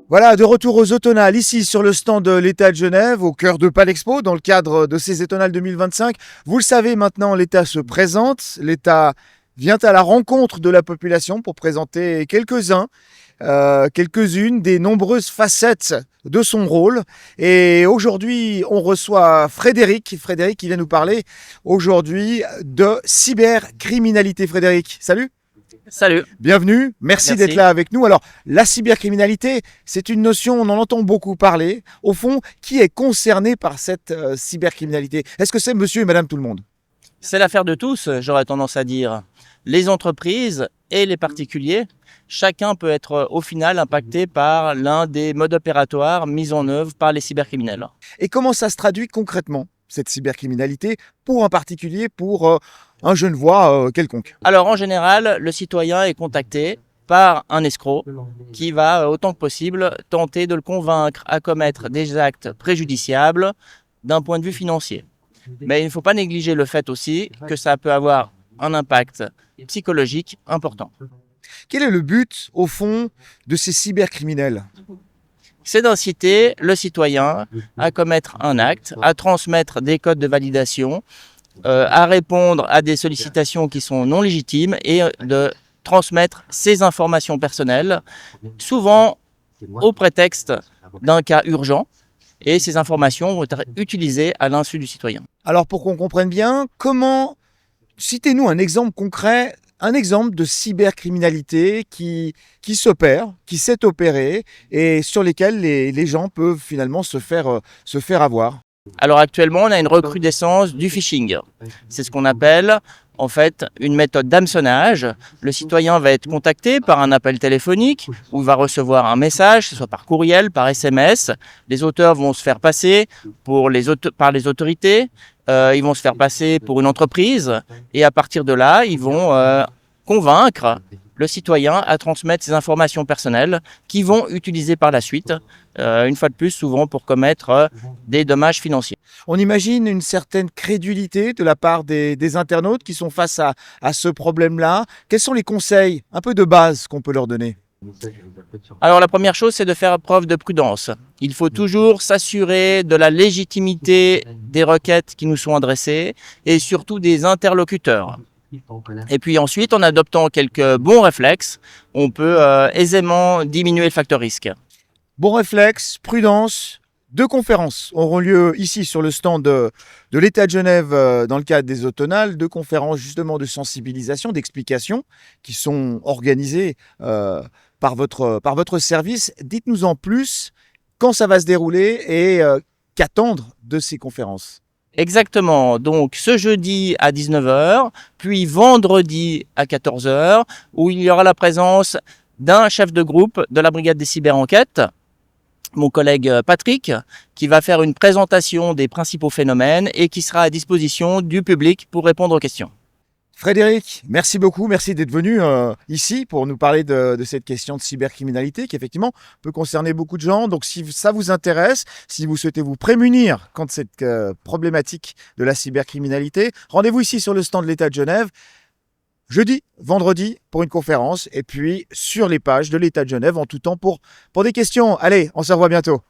Voilà, de retour aux Automnales, ici sur le stand de l'État de Genève, au cœur de Palexpo, dans le cadre de ces Automnales 2025. Vous le savez maintenant, l'État se présente, l'État vient à la rencontre de la population pour présenter quelques-unes des nombreuses facettes de son rôle. Et aujourd'hui, on reçoit Frédéric qui vient nous parler aujourd'hui de cybercriminalité. Frédéric, salut. Salut. Bienvenue, merci d'être là avec nous. Alors, la cybercriminalité, c'est une notion, on en entend beaucoup parler. Au fond, qui est concerné par cette cybercriminalité? Est-ce que c'est monsieur et madame tout le monde? C'est l'affaire de tous, j'aurais tendance à dire. Les entreprises et les particuliers, chacun peut être au final impacté par l'un des modes opératoires mis en œuvre par les cybercriminels. Et comment ça se traduit concrètement, cette cybercriminalité, pour un particulier, pour un Genevois quelconque? Alors en général, le citoyen est contacté par un escroc qui va autant que possible tenter de le convaincre à commettre des actes préjudiciables d'un point de vue financier. Mais il ne faut pas négliger le fait aussi que ça peut avoir un impact psychologique important. Quel est le but, au fond, de ces cybercriminels? C'est d'inciter le citoyen à commettre un acte, à transmettre des codes de validation, à répondre à des sollicitations qui sont non légitimes et de transmettre ses informations personnelles, souvent au prétexte d'un cas urgent. Et ces informations vont être utilisées à l'insu du citoyen. Alors pour qu'on comprenne bien, citez-nous un exemple concret, un exemple de cybercriminalité qui s'opère, qui s'est opérée et sur lesquels les gens peuvent finalement se faire avoir. Alors actuellement, on a une recrudescence du phishing. C'est ce qu'on appelle en fait une méthode d'hameçonnage. Le citoyen va être contacté par un appel téléphonique où il va recevoir un message, que ce soit par courriel, par SMS. Les auteurs vont se faire passer par les autorités, ils vont se faire passer pour une entreprise et à partir de là, ils vont convaincre le citoyen à transmettre ses informations personnelles qui vont utiliser par la suite, une fois de plus, souvent pour commettre des dommages financiers. On imagine une certaine crédulité de la part des internautes qui sont face à ce problème-là. Quels sont les conseils un peu de base qu'on peut leur donner? Alors la première chose, c'est de faire preuve de prudence. Il faut toujours s'assurer de la légitimité des requêtes qui nous sont adressées et surtout des interlocuteurs. Et puis ensuite, en adoptant quelques bons réflexes, on peut aisément diminuer le facteur risque. Bon réflexe, prudence. 2 conférences auront lieu ici sur le stand de l'État de Genève dans le cadre des Automnales. 2 conférences justement de sensibilisation, d'explication qui sont organisées par votre service. Dites-nous en plus quand ça va se dérouler et qu'attendre de ces conférences. Exactement, donc ce jeudi à 19h, puis vendredi à 14h, où il y aura la présence d'un chef de groupe de la brigade des cyberenquêtes, mon collègue Patrick, qui va faire une présentation des principaux phénomènes et qui sera à disposition du public pour répondre aux questions. Frédéric, merci beaucoup, merci d'être venu ici pour nous parler de cette question de cybercriminalité qui effectivement peut concerner beaucoup de gens. Donc si ça vous intéresse, si vous souhaitez vous prémunir contre cette problématique de la cybercriminalité, rendez-vous ici sur le stand de l'État de Genève, jeudi, vendredi pour une conférence et puis sur les pages de l'État de Genève en tout temps pour des questions. Allez, on se revoit bientôt.